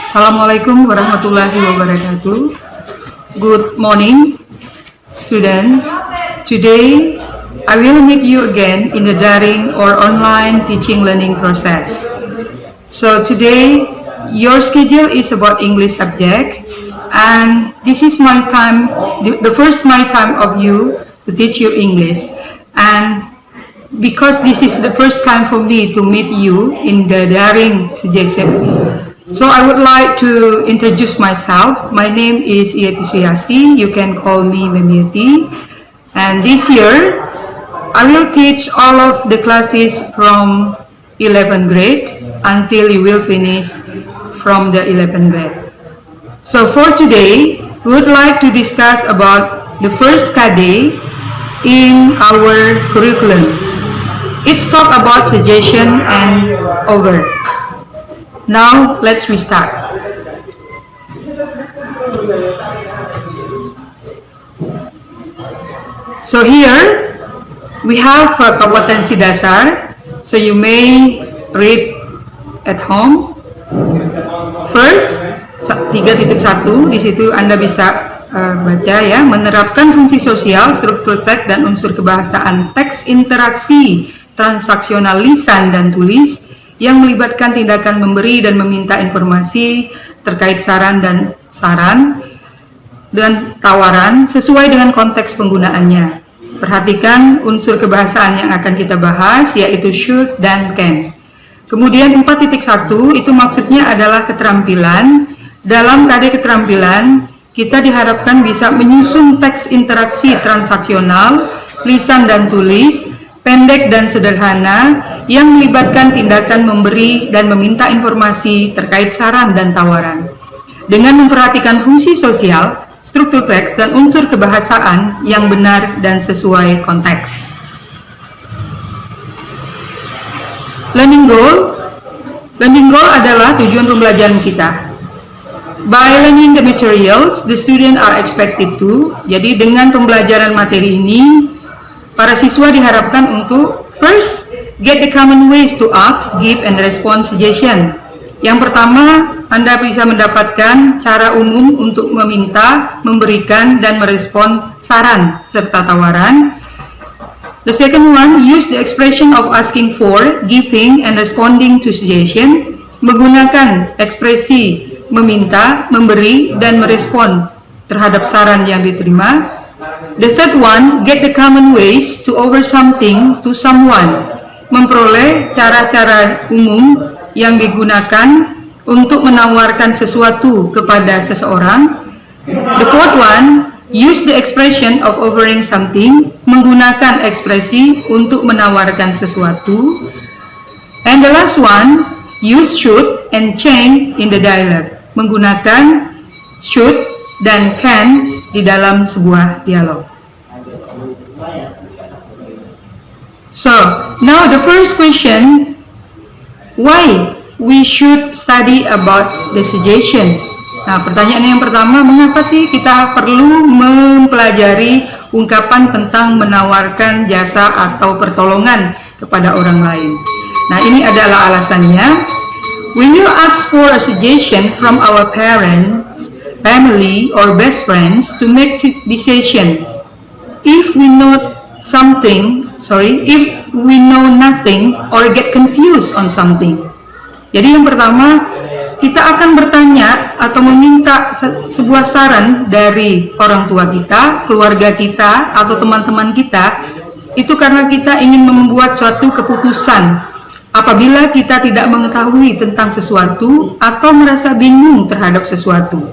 Assalamualaikum warahmatullahi wabarakatuh. Good morning, students. Today, I will meet you again in the daring or online teaching learning process. So today, your schedule is about English subject, and this is my time, the first my time of you to teach you English. And because this is the first time for me to meet you in the daring suggestion, so I would like to introduce myself. My name is Yeti Suyasti. You can call me Yeti. And this year, I will teach all of the classes from 11th grade until you will finish from the 11th grade. So for today, we would like to discuss about the first KD in our curriculum. It's talk about suggestion and over. Now, let's restart. So here, we have kompetensi dasar. So you may read at home. First, 3.1, di situ Anda bisa baca ya, menerapkan fungsi sosial, struktur teks, dan unsur kebahasaan teks interaksi transaksional lisan dan tulis yang melibatkan tindakan memberi dan meminta informasi terkait saran dan tawaran sesuai dengan konteks penggunaannya. Perhatikan unsur kebahasaan yang akan kita bahas, yaitu should dan can. Kemudian 4.1 itu maksudnya adalah keterampilan. Dalam KD keterampilan, kita diharapkan bisa menyusun teks interaksi transaksional, lisan dan tulis, pendek dan sederhana yang melibatkan tindakan memberi dan meminta informasi terkait saran dan tawaran. Dengan memperhatikan fungsi sosial, struktur teks, dan unsur kebahasaan yang benar dan sesuai konteks. Learning goal adalah tujuan pembelajaran kita. By learning the materials, the student are expected to. Jadi dengan pembelajaran materi ini, para siswa diharapkan untuk first, get the common ways to ask, give, and respond suggestion. Yang pertama, Anda bisa mendapatkan cara umum untuk meminta, memberikan, dan merespon saran serta tawaran. The second one, use the expression of asking for, giving, and responding to suggestion. Menggunakan ekspresi meminta, memberi, dan merespon terhadap saran yang diterima. The third one, get the common ways to offer something to someone. Memperoleh cara-cara umum yang digunakan untuk menawarkan sesuatu kepada seseorang. The fourth one, use the expression of offering something. Menggunakan ekspresi untuk menawarkan sesuatu. And the last one, use should and can in the dialogue. Menggunakan should dan can di dalam sebuah dialog. So, now the first question, why we should study about the suggestion? Nah, pertanyaan yang pertama, mengapa sih kita perlu mempelajari ungkapan tentang menawarkan jasa atau pertolongan kepada orang lain? Nah, ini adalah alasannya. We will ask for a suggestion from our parents, family, or best friends to make decision. If we know nothing or get confused on something. Jadi yang pertama, kita akan bertanya atau meminta sebuah saran dari orang tua kita, keluarga kita, atau teman-teman kita, itu karena kita ingin membuat suatu keputusan apabila kita tidak mengetahui tentang sesuatu atau merasa bingung terhadap sesuatu.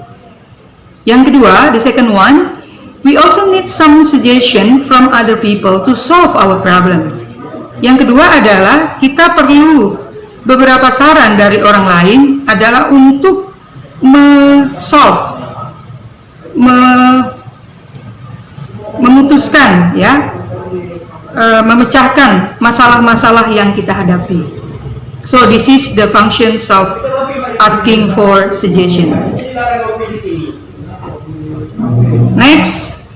Yang kedua, the second one, we also need some suggestion from other people to solve our problems. Yang kedua adalah kita perlu beberapa saran dari orang lain adalah untuk memutuskan ya, memecahkan masalah-masalah yang kita hadapi. So this is the functions of asking for suggestion. Next,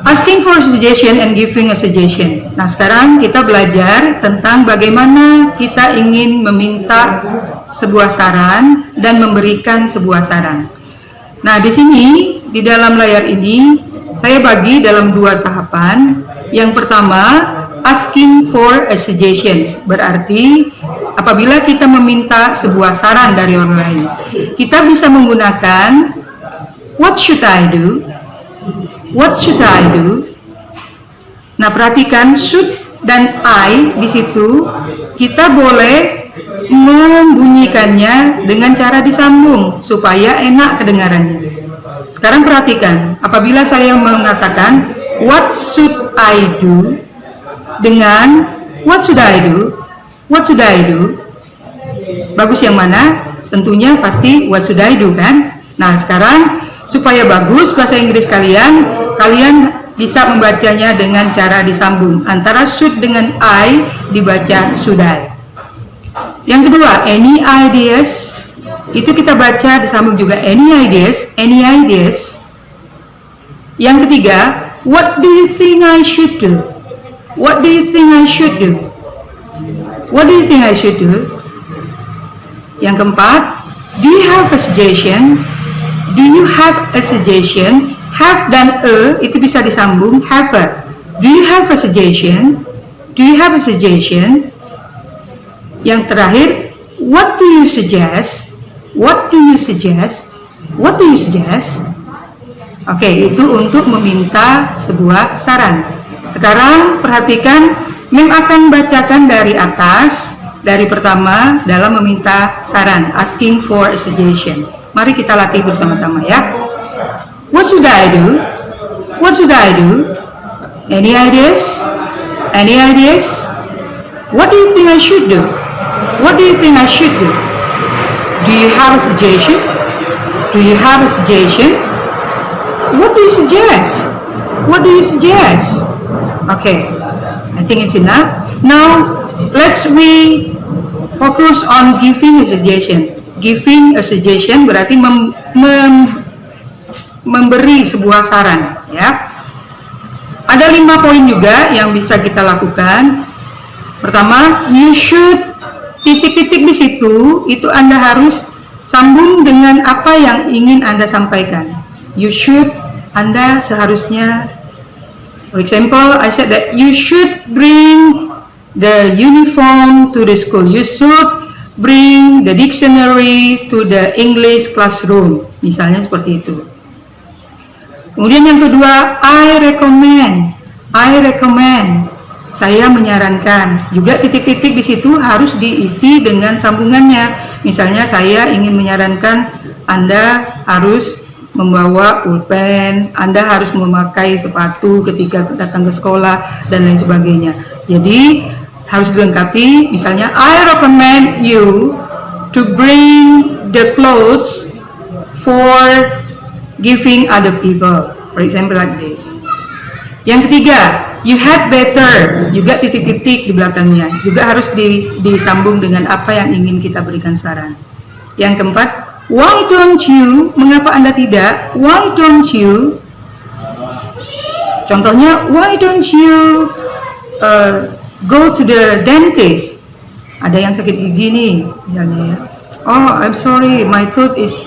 Asking for a suggestion and giving a suggestion. Nah, sekarang kita belajar tentang bagaimana kita ingin meminta sebuah saran dan memberikan sebuah saran. Nah, di sini di dalam layar ini saya bagi dalam dua tahapan. Yang pertama, asking for a suggestion. Berarti apabila kita meminta sebuah saran dari orang lain, kita bisa menggunakan what should I do? What should I do? Nah, perhatikan should dan I di situ kita boleh membunyikannya dengan cara disambung supaya enak kedengarannya. Sekarang perhatikan, apabila saya mengatakan what should I do dengan what should I do? What should I do? Bagus yang mana? Tentunya pasti what should I do kan? Nah, sekarang supaya bagus bahasa Inggris kalian bisa membacanya dengan cara disambung. Antara should dengan I dibaca should I. Yang kedua, any ideas, itu kita baca disambung juga any ideas, any ideas. Yang ketiga, what do you think I should do? What do you think I should do? What do you think I should do? Yang keempat, do you have a suggestion? Do you have a suggestion? Have dan itu bisa disambung, have a. Do you have a suggestion? Do you have a suggestion? Yang terakhir, what do you suggest? What do you suggest? What do you suggest? Oke, itu untuk meminta sebuah saran. Sekarang perhatikan, Mem akan bacakan dari atas, dari pertama dalam meminta saran, asking for a suggestion. Mari kita latih bersama-sama ya. What should I do? What should I do? Any ideas? Any ideas? What do you think I should do? What do you think I should do? Do you have a suggestion? Do you have a suggestion? What do you suggest? What do you suggest? Okay, I think it's enough. Now, let's focus on giving a suggestion. Giving a suggestion berarti memberi sebuah saran, ya. Ada 5 poin juga yang bisa kita lakukan. Pertama, you should titik-titik di situ, itu Anda harus sambung dengan apa yang ingin Anda sampaikan. You should, Anda seharusnya, for example, I said that you should bring the uniform to the school. You should bring the dictionary to the English classroom. Misalnya seperti itu. Kemudian yang kedua, I recommend. Saya menyarankan. Juga titik-titik di situ harus diisi dengan sambungannya. Misalnya saya ingin menyarankan Anda harus membawa pulpen, Anda harus memakai sepatu ketika datang ke sekolah dan lain sebagainya. Jadi harus dilengkapi. Misalnya I recommend you to bring the clothes for giving other people, for example like this. Yang ketiga, you had better, juga titik-titik di belakangnya, juga harus disambung dengan apa yang ingin kita berikan saran. Yang keempat, why don't you, mengapa Anda tidak, why don't you, contohnya, why don't you go to the dentist, ada yang sakit gigi nih, misalnya ya, oh I'm sorry, my tooth is,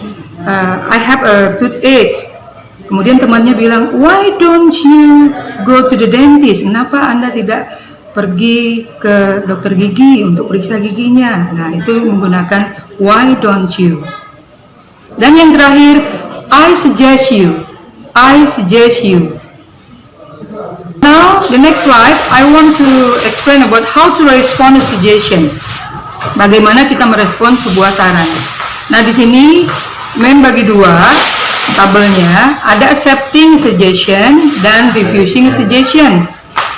I have a toothache. Kemudian temannya bilang, why don't you go to the dentist? Kenapa Anda tidak pergi ke dokter gigi untuk periksa giginya? Nah, itu menggunakan why don't you. Dan yang terakhir, I suggest you. I suggest you. Now, the next slide, I want to explain about how to respond a suggestion. Bagaimana kita merespon sebuah saran. Nah, di sini Mem bagi dua tabelnya, ada accepting suggestion dan refusing suggestion.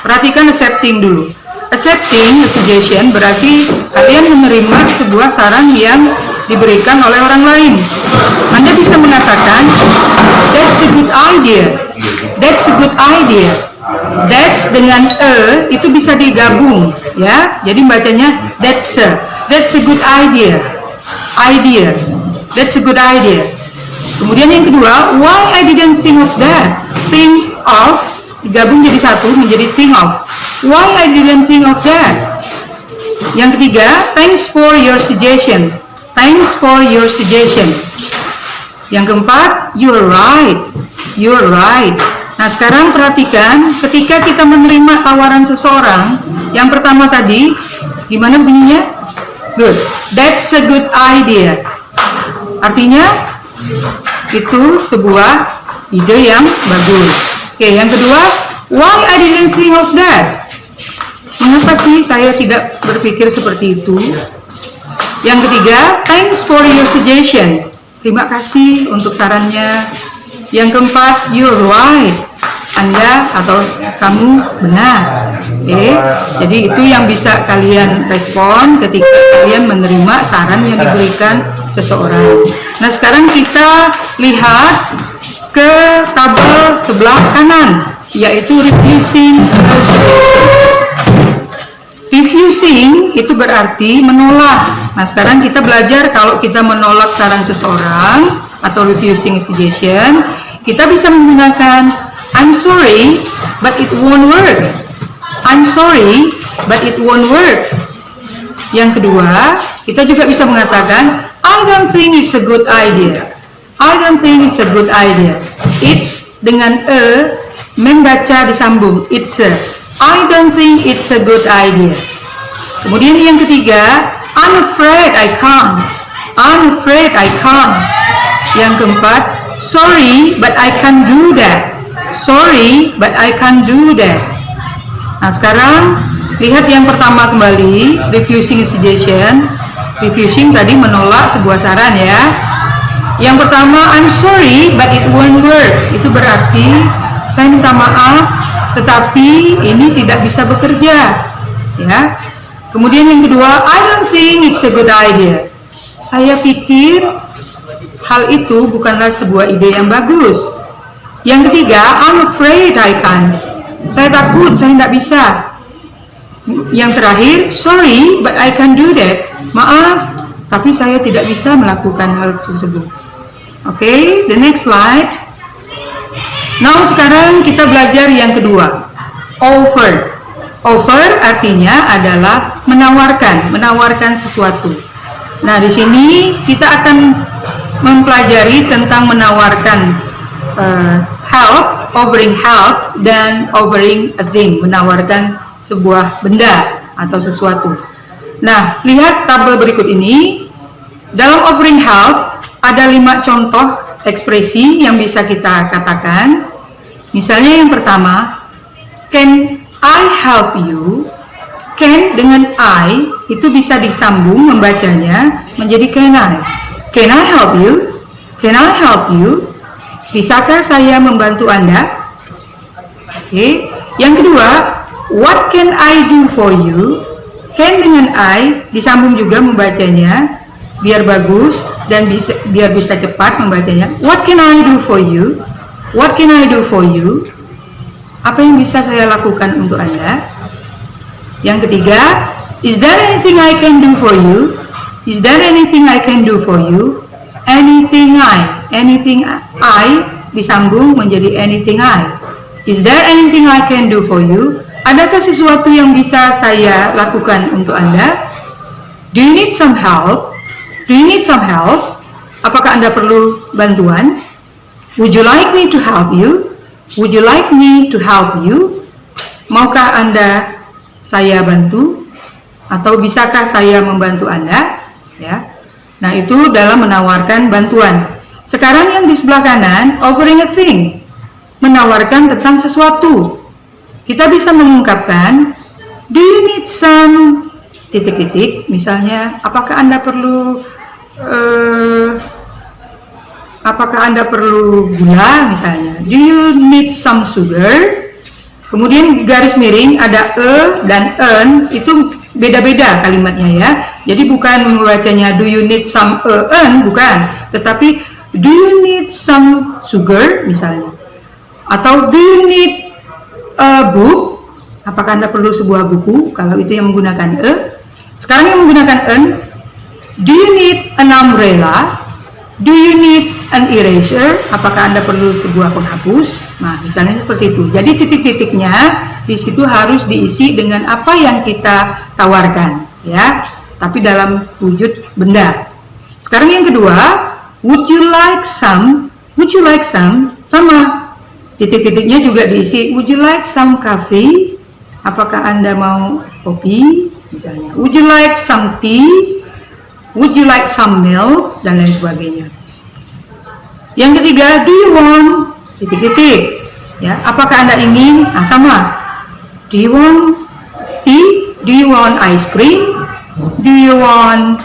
Perhatikan accepting dulu. Accepting suggestion berarti kalian menerima sebuah saran yang diberikan oleh orang lain. Anda bisa mengatakan, that's a good idea. That's a good idea. That's dengan itu bisa digabung, ya. Jadi bacanya that's a good idea. Idea. That's a good idea. Kemudian yang kedua, why I didn't think of that? Think of digabung jadi satu menjadi think of. Why I didn't think of that? Yang ketiga, thanks for your suggestion. Thanks for your suggestion. Yang keempat, you're right. You're right. Nah, sekarang perhatikan ketika kita menerima tawaran seseorang, yang pertama tadi gimana bunyinya? Good. That's a good idea. Artinya itu sebuah ide yang bagus. Oke, yang kedua, why I didn't think of that? Mengapa sih saya tidak berpikir seperti itu? Yang ketiga, thanks for your suggestion. Terima kasih untuk sarannya. Yang keempat, you're right. Anda atau kamu benar. Oke, jadi itu yang bisa kalian respon ketika kalian menerima saran yang diberikan seseorang. Nah, sekarang kita lihat ke tabel sebelah kanan, yaitu refusing a suggestion. Refusing itu berarti menolak. Nah, sekarang kita belajar kalau kita menolak saran seseorang atau refusing a suggestion, kita bisa menggunakan I'm sorry, but it won't work. I'm sorry, but it won't work. Yang kedua, kita juga bisa mengatakan I don't think it's a good idea. I don't think it's a good idea. It's dengan membaca disambung. It's a. I don't think it's a good idea. Kemudian yang ketiga, I'm afraid I can't. I'm afraid I can't. Yang keempat, sorry, but I can't do that. Sorry, but I can't do that. Nah, sekarang lihat yang pertama kembali, refusing a suggestion. Refusing tadi menolak sebuah saran ya. Yang pertama, I'm sorry, but it won't work. Itu berarti saya minta maaf, tetapi ini tidak bisa bekerja. Ya. Kemudian yang kedua, I don't think it's a good idea. Saya pikir hal itu bukanlah sebuah ide yang bagus. Yang ketiga, I'm afraid I can't. Saya takut, saya tidak bisa. Yang terakhir, sorry, but I can't do that. Maaf, tapi saya tidak bisa melakukan hal tersebut. Oke, the next slide. Now, sekarang kita belajar yang kedua. Offer. Offer artinya adalah menawarkan sesuatu. Nah, di sini kita akan mempelajari tentang menawarkan help, offering help, dan offering a thing, menawarkan sebuah benda atau sesuatu. Nah, lihat tabel berikut ini. Dalam offering help ada 5 contoh ekspresi yang bisa kita katakan. Misalnya yang pertama, can I help you? Can dengan I itu bisa disambung membacanya menjadi can I. Can I help you? Can I help you? Bisakah saya membantu Anda? Oke. Yang kedua, what can I do for you? Can dengan I disambung juga membacanya biar bagus dan biar bisa cepat membacanya. What can I do for you? What can I do for you? Apa yang bisa saya lakukan untuk Anda? Yang ketiga, is there anything I can do for you? Is there anything I can do for you? Anything I disambung menjadi anything I. Is there anything I can do for you? Adakah sesuatu yang bisa saya lakukan untuk Anda? Do you need some help? Do you need some help? Apakah Anda perlu bantuan? Would you like me to help you? Would you like me to help you? Maukah Anda saya bantu? Atau bisakah saya membantu Anda? Ya. Nah, itu dalam menawarkan bantuan. Sekarang yang di sebelah kanan, offering a thing, menawarkan tentang sesuatu. Kita bisa mengungkapkan, do you need some titik-titik, misalnya, apakah Anda perlu gula, misalnya. Do you need some sugar? Kemudian garis miring ada dan en, itu beda-beda kalimatnya ya. Jadi bukan membacanya do you need some en, bukan, tetapi do you need some sugar misalnya. Atau do you need a book? Apakah Anda perlu sebuah buku? Kalau itu yang menggunakan Sekarang yang menggunakan en, do you need an umbrella? Do you need an eraser? Apakah Anda perlu sebuah penghapus? Nah, misalnya seperti itu. Jadi titik-titiknya di situ harus diisi dengan apa yang kita tawarkan, ya. Tapi dalam wujud benda. Sekarang yang kedua, would you like some? Would you like some? Sama. Titik-titiknya juga diisi. Would you like some coffee? Apakah Anda mau kopi? Misalnya. Would you like some tea? Would you like some milk? Dan lain sebagainya. Yang ketiga, do you want? Titik-titik. Ya, apakah Anda ingin? Nah, sama. Do you want tea? Do you want ice cream? Do you want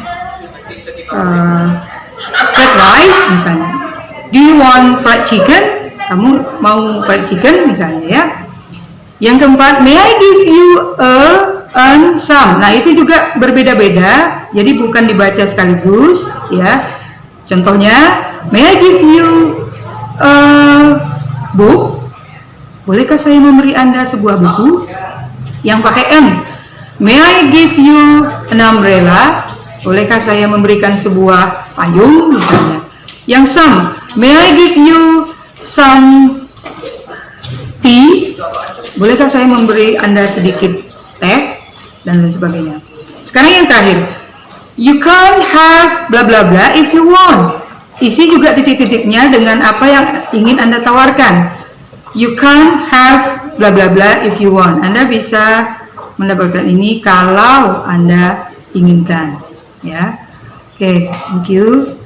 fried rice misalnya? Do you want fried chicken? Kamu mau fried chicken misalnya, ya. Yang keempat, may I give you and some. Nah, itu juga berbeda-beda, jadi bukan dibaca sekaligus, ya. Contohnya, may I give you a book? Bolehkah saya memberi Anda sebuah buku? Yang pakai M. May I give you an umbrella? Bolehkah saya memberikan sebuah payung misalnya? Yang some, may I give you some tea? Bolehkah saya memberi Anda sedikit teh? Dan lain sebagainya. Sekarang yang terakhir, you can have bla bla bla if you want. Isi juga titik-titiknya dengan apa yang ingin Anda tawarkan. You can have bla bla bla if you want. Anda bisa mendapatkan ini kalau Anda inginkan, ya. Oke, thank you.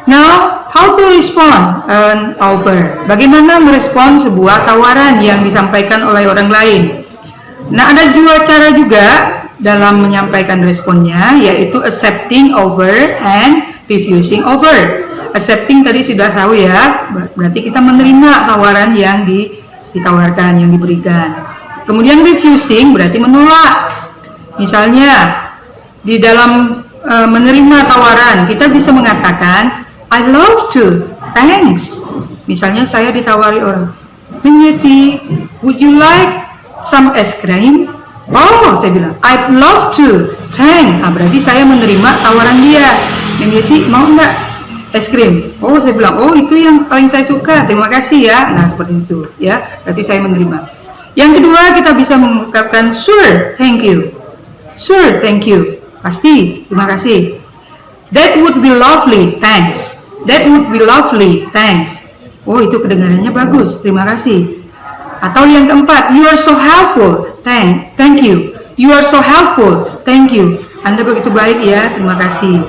Now, how to respond an offer? Bagaimana merespon sebuah tawaran yang disampaikan oleh orang lain? Nah, ada dua cara juga dalam menyampaikan responnya, yaitu accepting offer and refusing offer. Accepting tadi sudah tahu, ya, berarti kita menerima tawaran yang ditawarkan, yang diberikan. Kemudian refusing berarti menolak. Misalnya, di dalam menerima tawaran, kita bisa mengatakan, I love to, thanks. Misalnya saya ditawari orang, Minyeti, would you like some ice cream? Oh, saya bilang, I'd love to, thanks. Nah, berarti saya menerima tawaran dia. Minyeti, mau nggak es krim? Oh, saya bilang, oh itu yang paling saya suka, terima kasih ya. Nah, seperti itu, ya. Berarti saya menerima. Yang kedua, kita bisa mengucapkan, sure, thank you. Sure, thank you. Pasti, terima kasih. That would be lovely, thanks. That would be lovely, thanks. Oh, itu kedengarannya bagus, terima kasih. Atau yang keempat, you are so helpful, thank you. You are so helpful, thank you. Anda begitu baik ya, terima kasih.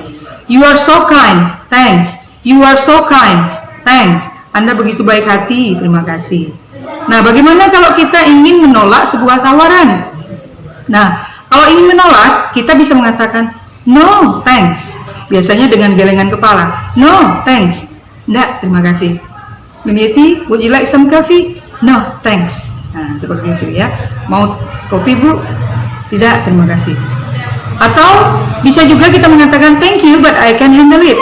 You are so kind, thanks. You are so kind, thanks. Anda begitu baik hati, terima kasih. Nah, bagaimana kalau kita ingin menolak sebuah tawaran? Nah, kalau ingin menolak, kita bisa mengatakan, no, thanks. Biasanya dengan gelengan kepala. No, thanks. Enggak, terima kasih. Minyeti, would you like some coffee? No, thanks. Nah, seperti itu ya. Mau kopi, Bu? Tidak, terima kasih. Atau bisa juga kita mengatakan, thank you, but I can handle it.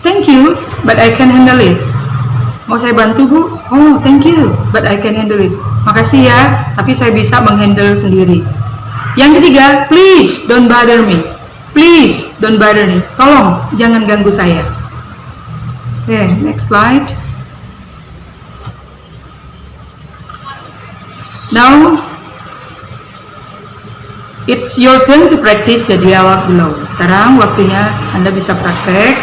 Thank you, but I can handle it. Mau saya bantu, Bu? Oh, thank you, but I can handle it. Makasih ya, tapi saya bisa menghandle sendiri. Yang ketiga, please don't bother me. Please don't bother me. Tolong jangan ganggu saya. Oke, next slide. Now, it's your turn to practice the dialogue below. Sekarang waktunya Anda bisa praktek.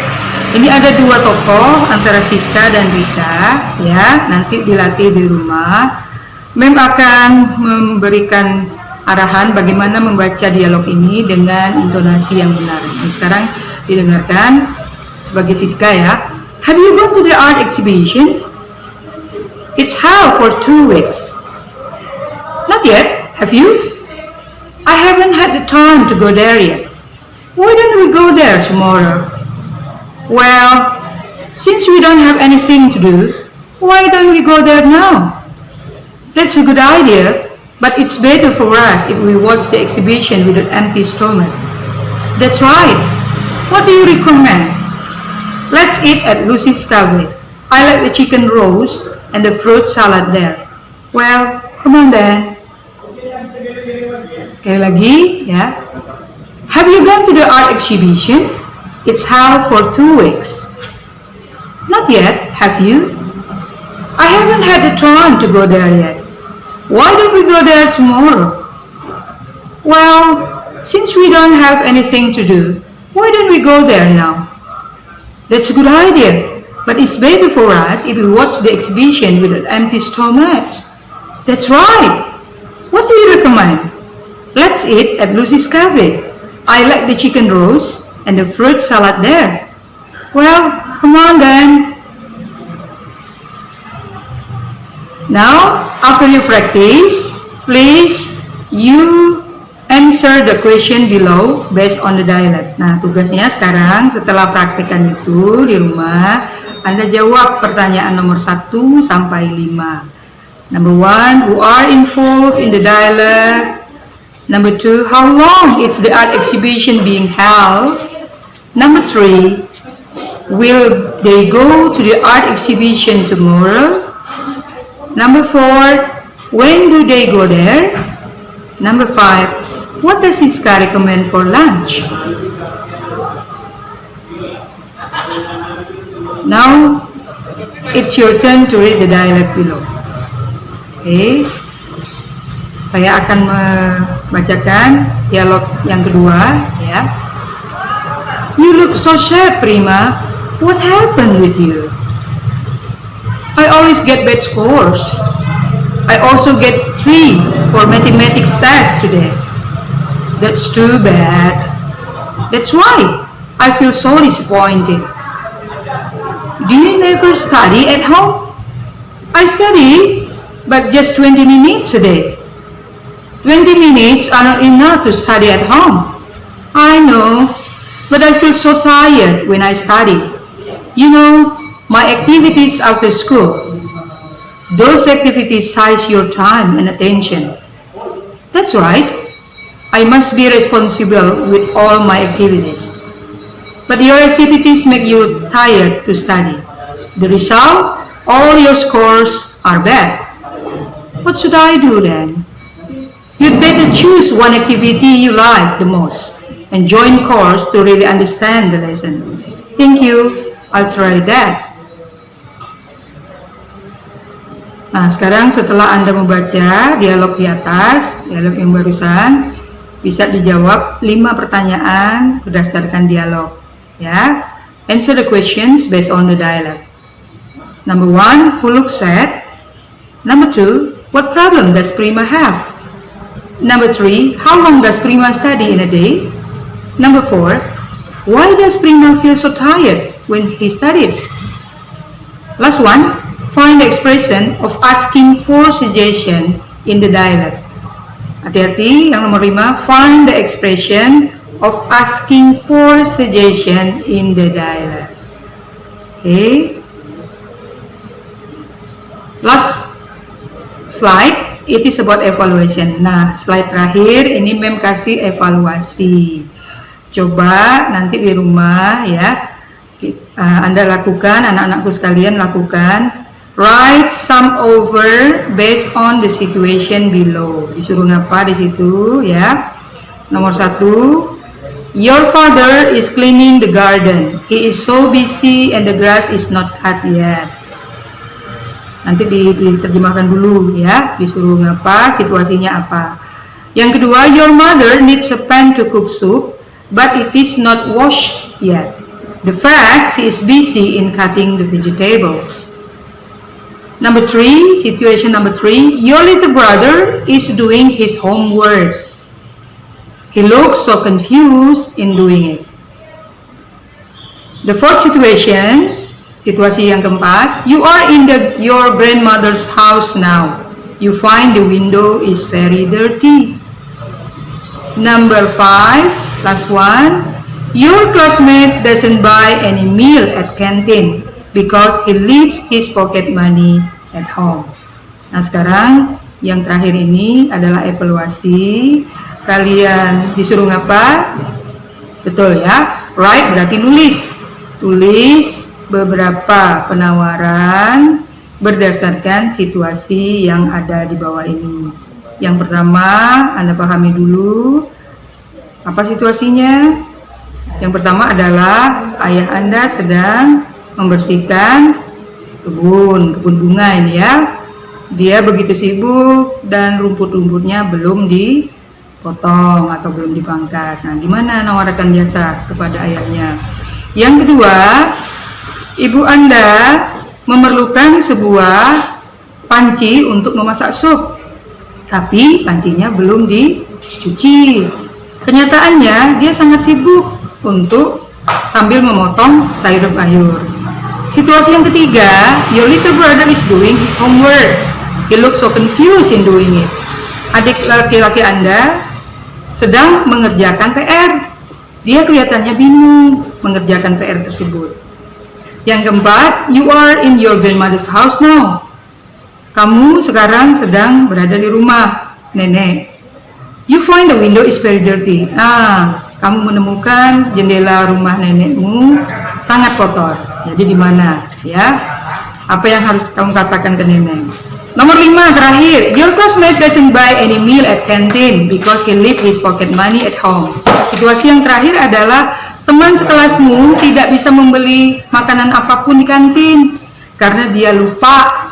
Ini ada dua tokoh antara Siska dan Rika, ya. Nanti dilatih di rumah. Mem akan memberikan arahan bagaimana membaca dialog ini dengan intonasi yang benar. Nah, sekarang didengarkan sebagai Siska, ya. Have you gone to the art exhibitions? It's held for 2 weeks. Not yet. Have you? I haven't had the time to go there yet. Why don't we go there tomorrow? Well, since we don't have anything to do, why don't we go there now? That's a good idea, but it's better for us if we watch the exhibition with an empty stomach. That's right. What do you recommend? Let's eat at Lucy's Cafe. I like the chicken roast and the fruit salad there. Well, come on then. Sekali lagi, ya. Have you gone to the art exhibition? It's held for 2 weeks. Not yet, have you? I haven't had the time to go there yet. Why don't we go there tomorrow? Well, since we don't have anything to do, why don't we go there now? That's a good idea, but it's better for us if we watch the exhibition with an empty stomach. That's right. What do you recommend? Let's eat at Lucy's Cafe. I like the chicken roast and the fruit salad there. Well, come on then. Now, after you practice, please you answer the question below based on the dialect. Nah, tugasnya sekarang setelah praktikan itu di rumah, Anda jawab pertanyaan nomor 1 sampai 5. Number 1, who are involved in the dialect? Number 2, how long is the art exhibition being held? Number 3, will they go to the art exhibition tomorrow? Number 4, when do they go there? Number 5, what does Siska recommend for lunch? Now, it's your turn to read the dialect below. Okay. Saya akan membacakan dialog yang kedua, ya. You look so sad, Prima. What happened with you? I always get bad scores. I also get 3 for mathematics test today. That's too bad. That's why I feel so disappointed. Do you never study at home? I study, but just 20 minutes a day. 20 minutes are not enough to study at home. I know, but I feel so tired when I study. You know, my activities after school. Those activities size your time and attention. That's right. I must be responsible with all my activities. But your activities make you tired to study. The result, all your scores are bad. What should I do then? You'd better choose one activity you like the most and join course to really understand the lesson. Thank you. I'll try that. Nah, sekarang setelah Anda membaca dialog di atas, dialog yang barusan, bisa dijawab 5 pertanyaan berdasarkan dialog, ya. Answer the questions based on the dialog. Number 1, who looks sad? Number 2, what problem does Prima have? Number 3, how long does Prima study in a day? Number 4, why does Prima feel so tired when he studies? Last one, find the expression of asking for suggestion in the dialect. Hati-hati, yang nomor 5, find the expression of asking for suggestion in the dialect. Okay. Last slide, it is about evaluation. Nah, slide terakhir ini Mem kasih evaluasi. Coba nanti di rumah ya, Anda lakukan, anak-anakku sekalian lakukan. Write sum over based on the situation below. Disuruh ngapa di situ ya. Nomor 1, your father is cleaning the garden. He is so busy and the grass is not cut yet. Nanti diterjemahkan dulu ya. Disuruh ngapa, situasinya apa. Yang kedua, your mother needs a pan to cook soup, but it is not washed yet. The fact, she is busy in cutting the vegetables. Number 3, situation number 3, your little brother is doing his homework. He looks so confused in doing it. The fourth situation, situasi yang keempat, you are in your grandmother's house now. You find the window is very dirty. Number 5, last one, your classmate doesn't buy any meal at canteen because he leaves his pocket money at home. Nah, sekarang yang terakhir ini adalah evaluasi. Kalian disuruh ngapa? Betul ya, write berarti nulis. Tulis beberapa penawaran berdasarkan situasi yang ada di bawah ini. Yang pertama, Anda pahami dulu apa situasinya. Yang pertama adalah ayah Anda sedang membersihkan kebun bunga ini ya. Dia begitu sibuk dan rumput-rumputnya belum dipotong atau belum dipangkas. Nah, gimana nawarkan jasa kepada ayahnya? Yang kedua, ibu Anda memerlukan sebuah panci untuk memasak sup, tapi pancinya belum dicuci. Kenyataannya dia sangat sibuk untuk sambil memotong sayur-mayur. Situasi yang ketiga, your little brother is doing his homework. He looks so confused in doing it. Adik laki-laki Anda sedang mengerjakan PR. Dia kelihatannya bingung mengerjakan PR tersebut. Yang keempat, you are in your grandmother's house now. Kamu sekarang sedang berada di rumah nenek. You find the window is very dirty. Nah, kamu menemukan jendela rumah nenekmu sangat kotor. Jadi di mana? Ya, apa yang harus kamu katakan ke nenek? Nomor 5 terakhir, your classmate doesn't buy any meal at canteen because he leave his pocket money at home. Situasi yang terakhir adalah teman sekelasmu tidak bisa membeli makanan apapun di kantin karena dia lupa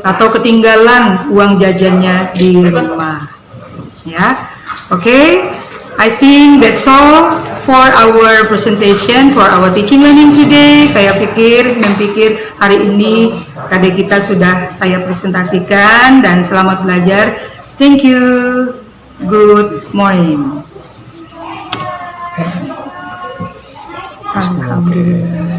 atau ketinggalan uang jajannya di rumah. Ya, oke. I think that's all for our presentation, for our teaching learning today. Saya memikir hari ini KD kita sudah saya presentasikan dan selamat belajar. Thank you. Good morning. Alhamdulillah.